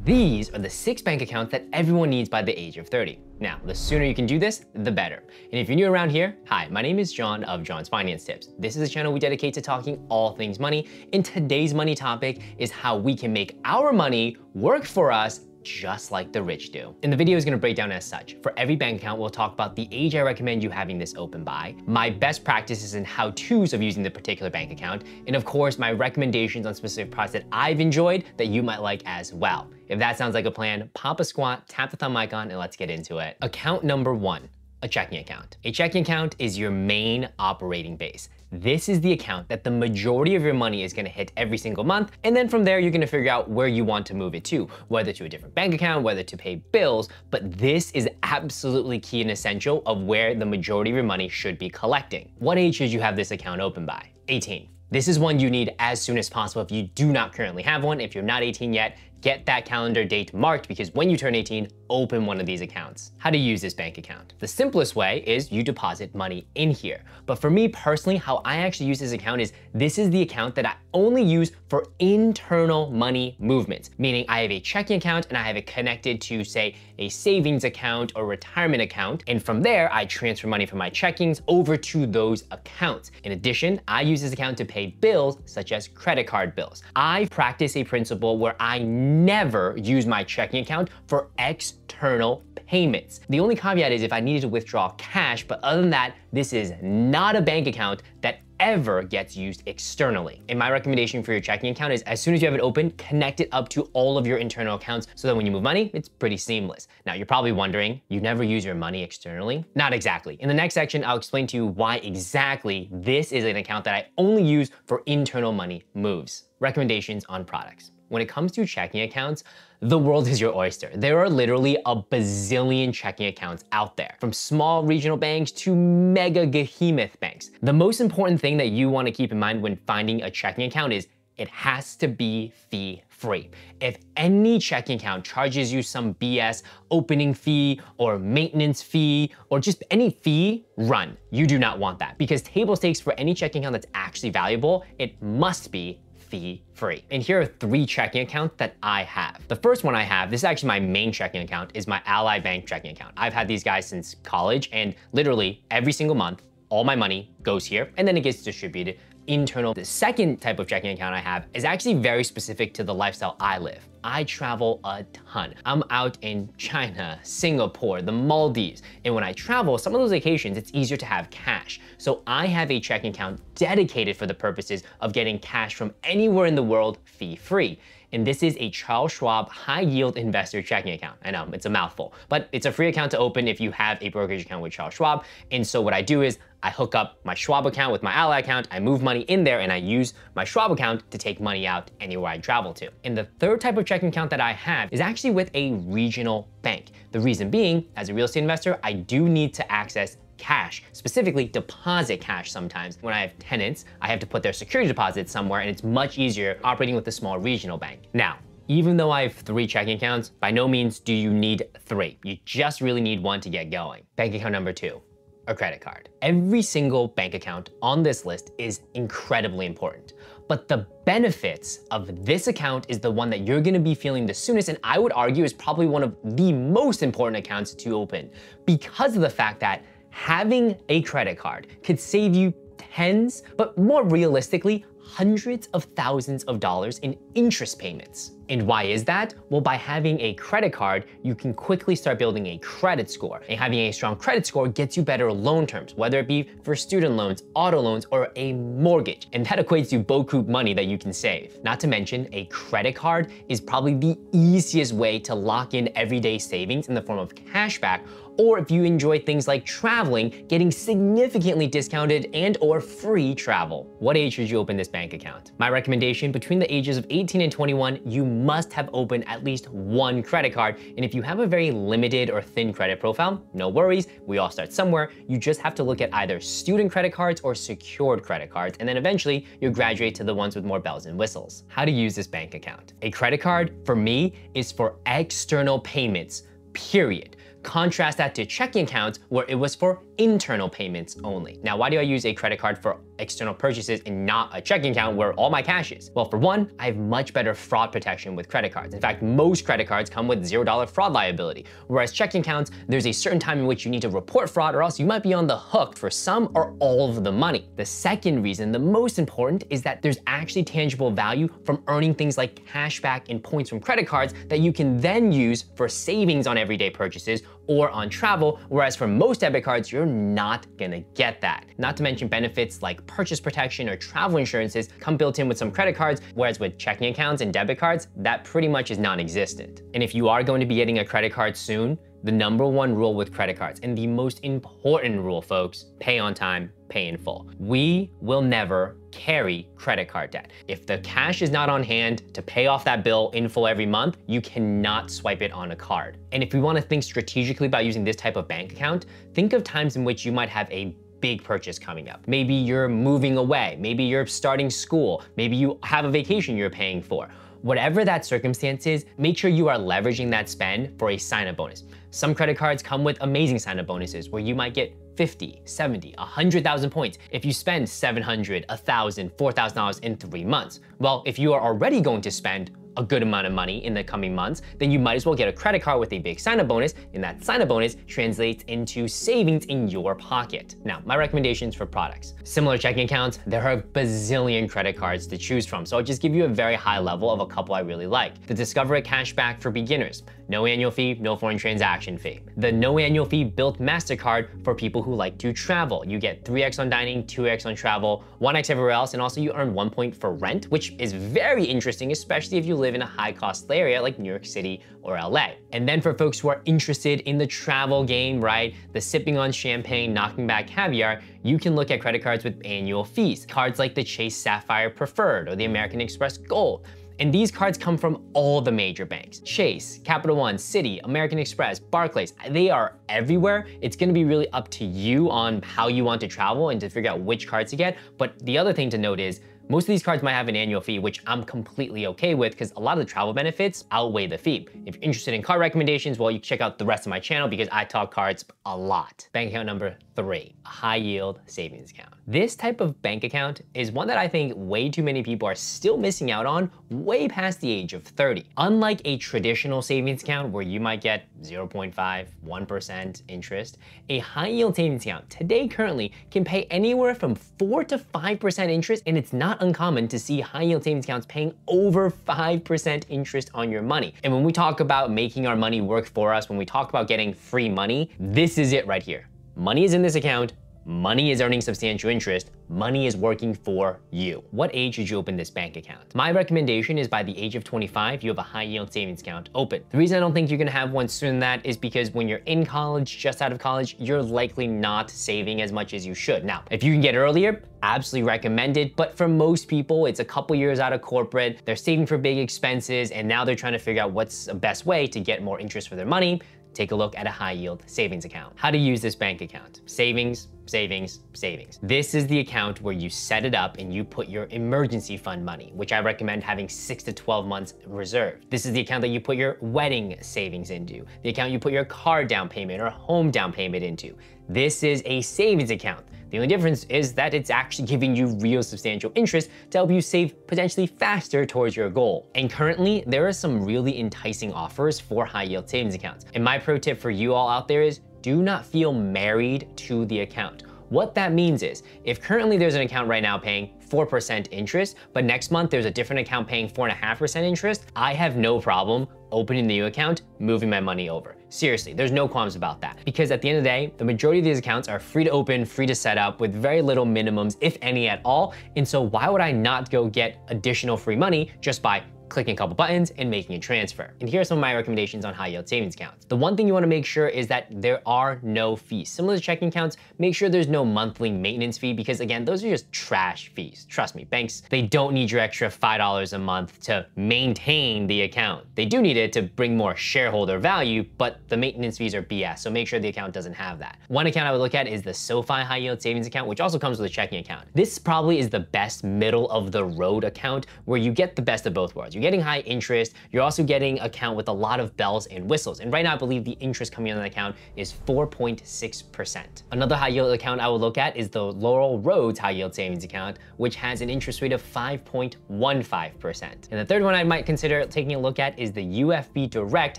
These are the 6 bank accounts that everyone needs by the age of 30. Now, the sooner you can do this, the better. And if you're new around here, hi, my name is John of John's Finance Tips. This is a channel we dedicate to talking all things money, and today's money topic is how we can make our money work for us just like the rich do. And the video is gonna break down as such. For every bank account, we'll talk about the age I recommend you having this open by, my best practices and how-tos of using the particular bank account, and of course, my recommendations on specific products that I've enjoyed that you might like as well. If that sounds like a plan, pop a squat, tap the thumb icon, and let's get into it. Account number 1. A checking account. A checking account is your main operating base. This is the account that the majority of your money is gonna hit every single month, and then from there, you're gonna figure out where you want to move it to, whether to a different bank account, whether to pay bills, but this is absolutely key and essential of where the majority of your money should be collecting. What age should you have this account open by? 18. This is one you need as soon as possible if you do not currently have one. If you're not 18 yet, get that calendar date marked because when you turn 18, open one of these accounts. How to use this bank account? The simplest way is you deposit money in here. But for me personally, how I actually use this account is this is the account that I only use for internal money movements, meaning I have a checking account and I have it connected to, say, a savings account or retirement account. And from there, I transfer money from my checkings over to those accounts. In addition, I use this account to pay bills such as credit card bills. I practice a principle where I never use my checking account for external payments. The only caveat is if I needed to withdraw cash, but other than that, this is not a bank account that ever gets used externally. And my recommendation for your checking account is as soon as you have it open, connect it up to all of your internal accounts so that when you move money, it's pretty seamless. Now, you're probably wondering, you never use your money externally? Not exactly. In the next section, I'll explain to you why exactly this is an account that I only use for internal money moves. Recommendations on products. When it comes to checking accounts, the world is your oyster. There are literally a bazillion checking accounts out there, from small regional banks to mega behemoth banks. The most important thing that you want to keep in mind when finding a checking account is it has to be fee-free. If any checking account charges you some BS opening fee or maintenance fee or just any fee, run. You do not want that because table stakes for any checking account that's actually valuable, it must be fee-free. And here are 3 checking accounts that I have. The first one I have, this is actually my main checking account, is my Ally Bank checking account. I've had these guys since college and literally every single month, all my money goes here and then it gets distributed internal. The second type of checking account I have is actually very specific to the lifestyle I live. I travel a ton. I'm out in China, Singapore, the Maldives. And when I travel, some of those vacations, it's easier to have cash. So I have a checking account dedicated for the purposes of getting cash from anywhere in the world fee-free. And this is a Charles Schwab high yield investor checking account. I know it's a mouthful, but it's a free account to open if you have a brokerage account with Charles Schwab. And so what I do is I hook up my Schwab account with my Ally account, I move money in there and I use my Schwab account to take money out anywhere I travel to. And the third type of checking account that I have is actually with a regional bank. The reason being, as a real estate investor, I do need to access cash, specifically deposit cash sometimes. When I have tenants, I have to put their security deposits somewhere and it's much easier operating with a small regional bank. Now, even though I have 3 checking accounts, by no means do you need 3. You just really need one to get going. Bank account number 2. A credit card. Every single bank account on this list is incredibly important, but the benefits of this account is the one that you're gonna be feeling the soonest, and I would argue is probably one of the most important accounts to open because of the fact that having a credit card could save you tens, but more realistically, hundreds of thousands of dollars in interest payments. And why is that? Well, by having a credit card, you can quickly start building a credit score. And having a strong credit score gets you better loan terms, whether it be for student loans, auto loans, or a mortgage. And that equates to beaucoup money that you can save. Not to mention, a credit card is probably the easiest way to lock in everyday savings in the form of cashback, or if you enjoy things like traveling, getting significantly discounted and or free travel. What age should you open this bank account? My recommendation, between the ages of 18 and 21, you must have opened at least 1 credit card. And if you have a very limited or thin credit profile, no worries, we all start somewhere. You just have to look at either student credit cards or secured credit cards, and then eventually you'll graduate to the ones with more bells and whistles. How to use this bank account? A credit card, for me, is for external payments, period. Contrast that to checking accounts where it was for internal payments only. Now, why do I use a credit card for external purchases and not a checking account where all my cash is? Well, for one, I have much better fraud protection with credit cards. In fact, most credit cards come with $0 fraud liability, whereas checking accounts, there's a certain time in which you need to report fraud or else you might be on the hook for some or all of the money. The second reason, the most important, is that there's actually tangible value from earning things like cashback and points from credit cards that you can then use for savings on everyday purchases or on travel, whereas for most debit cards, you're not gonna get that. Not to mention benefits like purchase protection or travel insurances come built in with some credit cards, whereas with checking accounts and debit cards, that pretty much is non-existent. And if you are going to be getting a credit card soon, the #1 rule with credit cards, and the most important rule, folks, pay on time, pay in full. We will never carry credit card debt. If the cash is not on hand to pay off that bill in full every month, you cannot swipe it on a card. And if we want to think strategically about using this type of bank account, think of times in which you might have a big purchase coming up. Maybe you're moving away, maybe you're starting school, maybe you have a vacation you're paying for. Whatever that circumstance is, make sure you are leveraging that spend for a sign-up bonus. Some credit cards come with amazing sign-up bonuses where you might get 50, 70, 100,000 points if you spend $700, $1,000, $4,000 in 3 months. Well, if you are already going to spend a good amount of money in the coming months, then you might as well get a credit card with a big sign-up bonus, and that sign-up bonus translates into savings in your pocket. Now, my recommendations for products. Similar checking accounts, there are a bazillion credit cards to choose from, so I'll just give you a very high level of a couple I really like. The Discover Cashback for beginners. No annual fee, no foreign transaction fee. The no annual fee built MasterCard for people who like to travel. You get 3x on dining, 2x on travel, 1x everywhere else, and also you earn 1 point for rent, which is very interesting, especially if you live in a high cost area like New York City or LA. And then for folks who are interested in the travel game, right? The sipping on champagne, knocking back caviar, you can look at credit cards with annual fees. Cards like the Chase Sapphire Preferred or the American Express Gold. And these cards come from all the major banks. Chase, Capital One, Citi, American Express, Barclays, they are everywhere. It's gonna be really up to you on how you want to travel and to figure out which cards to get. But the other thing to note is, most of these cards might have an annual fee, which I'm completely okay with because a lot of the travel benefits outweigh the fee. If you're interested in card recommendations, well, you can check out the rest of my channel because I talk cards a lot. Bank account number 3, a high yield savings account. This type of bank account is one that I think way too many people are still missing out on way past the age of 30. Unlike a traditional savings account where you might get 0.5, 1% interest, a high yield savings account today currently can pay anywhere from 4 to 5% interest, and it's not uncommon to see high yield savings accounts paying over 5% interest on your money. And when we talk about making our money work for us, when we talk about getting free money, this is it right here. Money is in this account, money is earning substantial interest, money is working for you. What age should you open this bank account? My recommendation is by the age of 25, you have a high yield savings account open. The reason I don't think you're gonna have one sooner than that is because when you're in college, just out of college, you're likely not saving as much as you should. Now, if you can get earlier, absolutely recommend it, but for most people, it's a couple years out of corporate, they're saving for big expenses, and now they're trying to figure out what's the best way to get more interest for their money. Take a look at a high yield savings account. How to use this bank account? Savings, savings, savings. This is the account where you set it up and you put your emergency fund money, which I recommend having 6 to 12 months reserved. This is the account that you put your wedding savings into, the account you put your car down payment or home down payment into. This is a savings account. The only difference is that it's actually giving you real substantial interest to help you save potentially faster towards your goal. And currently, there are some really enticing offers for high yield savings accounts. And my pro tip for you all out there is do not feel married to the account. What that means is, if currently there's an account right now paying 4% interest, but next month there's a different account paying 4.5% interest, I have no problem opening the new account, moving my money over. Seriously, there's no qualms about that. Because at the end of the day, the majority of these accounts are free to open, free to set up with very little minimums, if any at all. And so why would I not go get additional free money just by clicking a couple buttons and making a transfer? And here are some of my recommendations on high yield savings accounts. The one thing you wanna make sure is that there are no fees. Similar to checking accounts, make sure there's no monthly maintenance fee because again, those are just trash fees. Trust me, banks, they don't need your extra $5 a month to maintain the account. They do need it to bring more shareholder value, but the maintenance fees are BS, so make sure the account doesn't have that. One account I would look at is the SoFi high yield savings account, which also comes with a checking account. This probably is the best middle of the road account where you get the best of both worlds. You're getting high interest. You're also getting an account with a lot of bells and whistles. And right now, I believe the interest coming on the account is 4.6%. Another high yield account I would look at is the Laurel Roads high yield savings account, which has an interest rate of 5.15%. And the third one I might consider taking a look at is the UFB Direct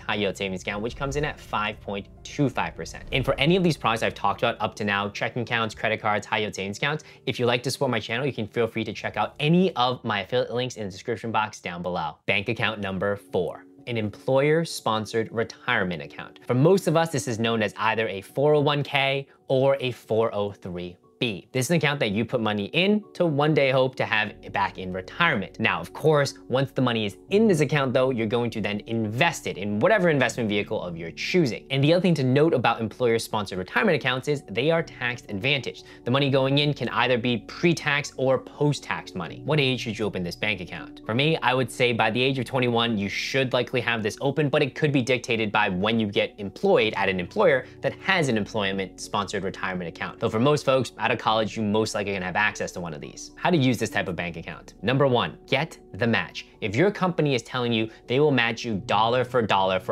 high yield savings account, which comes in at 5.25%. And for any of these products I've talked about up to now, checking accounts, credit cards, high yield savings accounts, if you like to support my channel, you can feel free to check out any of my affiliate links in the description box down below. Bank account number 4. An employer-sponsored retirement account. For most of us, this is known as either a 401k or a 403b. This is an account that you put money in to one day hope to have it back in retirement. Now, of course, once the money is in this account though, you're going to then invest it in whatever investment vehicle of your choosing. And the other thing to note about employer-sponsored retirement accounts is they are tax advantaged. The money going in can either be pre-tax or post-tax money. What age should you open this bank account? For me, I would say by the age of 21, you should likely have this open, but it could be dictated by when you get employed at an employer that has an employment-sponsored retirement account. Though for most folks, out of college, you most likely gonna have access to one of these. How to use this type of bank account. Number 1, get the match. If your company is telling you they will match you dollar for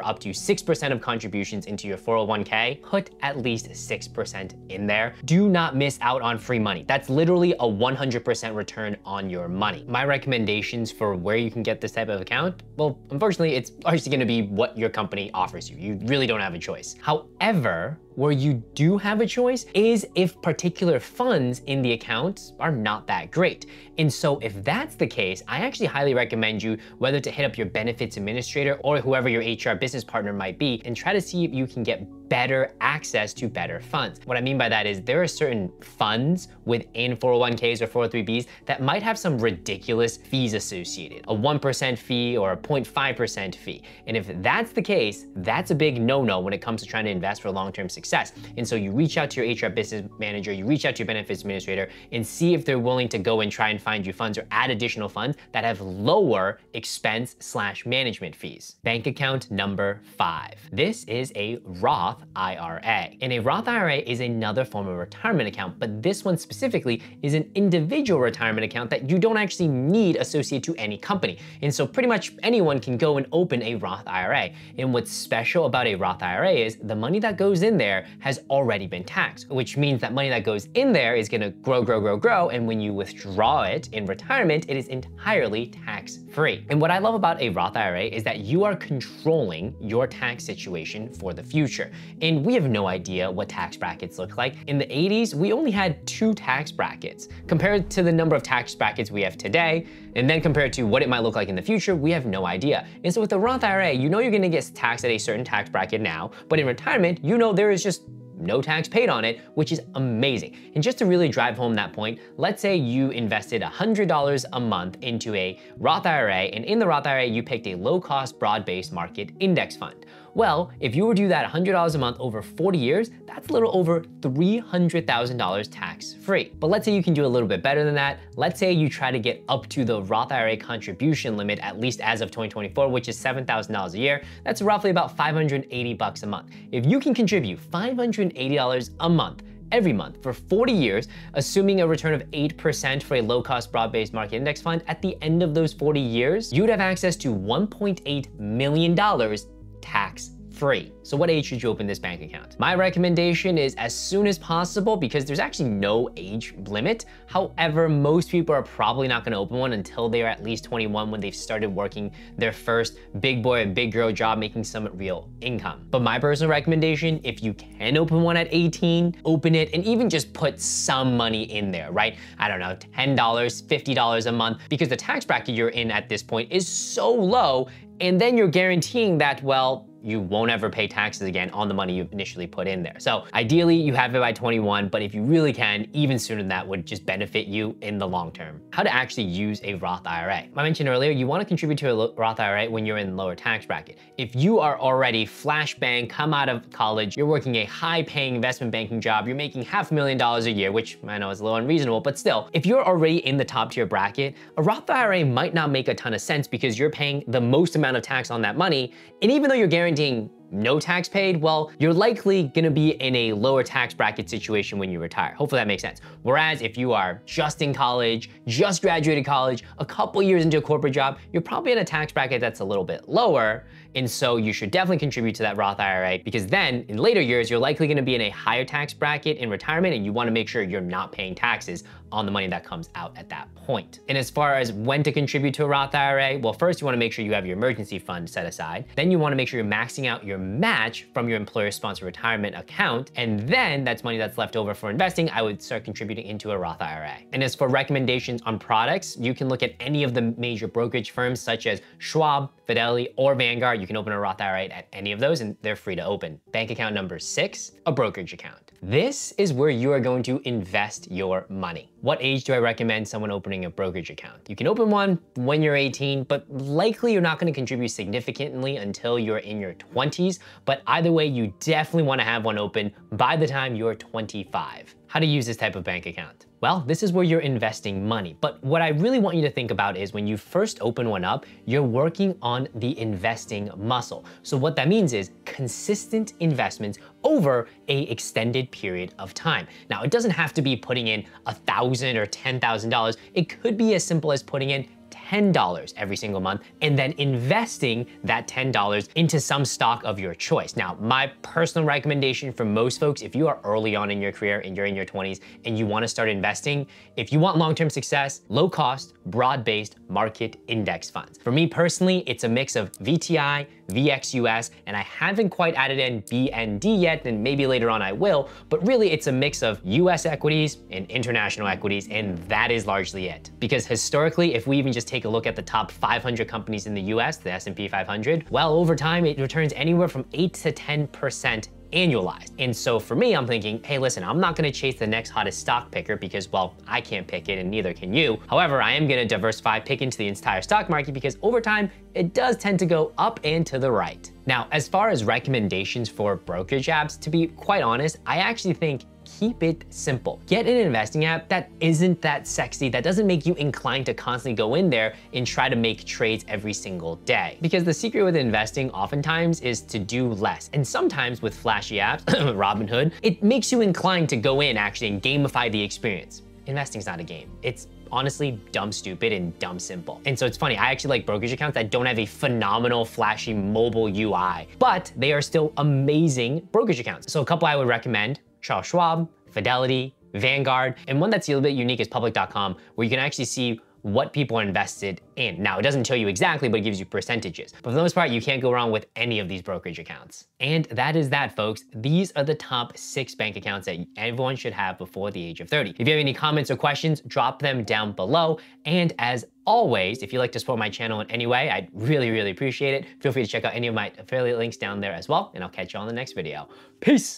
up to 6% of contributions into your 401k, put at least 6% in there. Do not miss out on free money. That's literally a 100% return on your money. My recommendations for where you can get this type of account, well, unfortunately, it's largely gonna be what your company offers you. You really don't have a choice. However, where you do have a choice is if particular funds in the account are not that great. And so if that's the case, I actually highly recommend you whether to hit up your benefits administrator or whoever your HR business partner might be and try to see if you can get better access to better funds. What I mean by that is there are certain funds within 401ks or 403bs that might have some ridiculous fees associated, a 1% fee or a 0.5% fee. And if that's the case, that's a big no-no when it comes to trying to invest for long-term success. And so you reach out to your HR business manager, you reach out to your benefits administrator and see if they're willing to go and try and find you funds or add additional funds that have lower expense/management fees. Bank account number 5. This is a Roth IRA. And a Roth IRA is another form of retirement account, but this one specifically is an individual retirement account that you don't actually need associated to any company. And so pretty much anyone can go and open a Roth IRA. And what's special about a Roth IRA is the money that goes in there has already been taxed, which means that money that goes in there is gonna grow, and when you withdraw it in retirement, it is entirely tax-free. And what I love about a Roth IRA is that you are controlling your tax situation for the future. And we have no idea what tax brackets look like. In the 80s, we only had 2 tax brackets. Compared to the number of tax brackets we have today, and then compared to what it might look like in the future, we have no idea. And so with the Roth IRA, you know you're gonna get taxed at a certain tax bracket now, but in retirement, you know there is just no tax paid on it, which is amazing. And just to really drive home that point, let's say you invested $100 a month into a Roth IRA, and in the Roth IRA, you picked a low-cost, broad-based market index fund. Well, if you were to do that $100 a month over 40 years, that's a little over $300,000 tax-free. But let's say you can do a little bit better than that. Let's say you try to get up to the Roth IRA contribution limit, at least as of 2024, which is $7,000 a year. That's roughly about $580 a month. If you can contribute $580 a month, every month for 40 years, assuming a return of 8% for a low-cost broad-based market index fund, at the end of those 40 years, you'd have access to $1.8 million tax-free. So what age should you open this bank account? My recommendation is as soon as possible because there's actually no age limit. However, most people are probably not gonna open one until they're at least 21 when they've started working their first big boy or big girl job making some real income. But my personal recommendation, if you can open one at 18, open it and even just put some money in there, right? I don't know, $10, $50 a month because the tax bracket you're in at this point is so low, and then you're guaranteeing that, well, you won't ever pay taxes again on the money you initially put in there. So ideally you have it by 21, but if you really can, even sooner than that would just benefit you in the long term. How to actually use a Roth IRA. I mentioned earlier, you wanna contribute to a Roth IRA when you're in lower tax bracket. If you are already flashbang, come out of college, you're working a high paying investment banking job, you're making $500,000 a year, which I know is a little unreasonable, but still, if you're already in the top tier bracket, a Roth IRA might not make a ton of sense because you're paying the most amount of tax on that money. And even though you're guaranteeing no tax paid, well, you're likely gonna be in a lower tax bracket situation when you retire. Hopefully that makes sense. Whereas if you are just in college, just graduated college, a couple years into a corporate job, you're probably in a tax bracket that's a little bit lower. And so you should definitely contribute to that Roth IRA, because then in later years, you're likely gonna be in a higher tax bracket in retirement, and you wanna make sure you're not paying taxes on the money that comes out at that point. And as far as when to contribute to a Roth IRA, well, first you wanna make sure you have your emergency fund set aside. Then you wanna make sure you're maxing out your match from your employer-sponsored retirement account. And then that's money that's left over for investing, I would start contributing into a Roth IRA. And as for recommendations on products, you can look at any of the major brokerage firms such as Schwab, Fidelity, or Vanguard. You can open a Roth IRA at any of those and they're free to open. Bank account number 6, a brokerage account. This is where you are going to invest your money. What age do I recommend someone opening a brokerage account? You can open one when you're 18, but likely you're not going to contribute significantly until you're in your 20s. But either way, you definitely want to have one open by the time you're 25. How to use this type of bank account? Well, this is where you're investing money. But what I really want you to think about is when you first open one up, you're working on the investing muscle. So what that means is consistent investments over an extended period of time. Now, it doesn't have to be putting in $1,000 or $10,000. It could be as simple as putting in $10 every single month and then investing that $10 into some stock of your choice. Now, my personal recommendation for most folks, if you are early on in your career and you're in your 20s and you want to start investing, if you want long-term success, low cost, broad-based market index funds. For me personally, it's a mix of VTI, VXUS, and I haven't quite added in BND yet, and maybe later on I will, but really it's a mix of US equities and international equities, and that is largely it. Because historically, if we even just take a look at the top 500 companies in the US, the S&P 500, well, over time, it returns anywhere from 8 to 10% annualized. And so for me, I'm thinking, hey, listen, I'm not gonna chase the next hottest stock picker because, well, I can't pick it and neither can you. However, I am gonna diversify, pick into the entire stock market because over time, it does tend to go up and to the right. Now, as far as recommendations for brokerage apps, to be quite honest, I actually think keep it simple. Get an investing app that isn't that sexy, that doesn't make you inclined to constantly go in there and try to make trades every single day. Because the secret with investing oftentimes is to do less. And sometimes with flashy apps, Robinhood, it makes you inclined to go in actually and gamify the experience. Investing's not a game. It's honestly dumb stupid and dumb simple. And so it's funny, I actually like brokerage accounts that don't have a phenomenal flashy mobile UI, but they are still amazing brokerage accounts. So a couple I would recommend: Charles Schwab, Fidelity, Vanguard, and one that's a little bit unique is public.com, where you can actually see what people are invested in. Now, it doesn't tell you exactly, but it gives you percentages. But for the most part, you can't go wrong with any of these brokerage accounts. And that is that, folks. These are the top 6 bank accounts that everyone should have before the age of 30. If you have any comments or questions, drop them down below. And as always, if you'd like to support my channel in any way, I'd really, really appreciate it. Feel free to check out any of my affiliate links down there as well, and I'll catch you on the next video. Peace!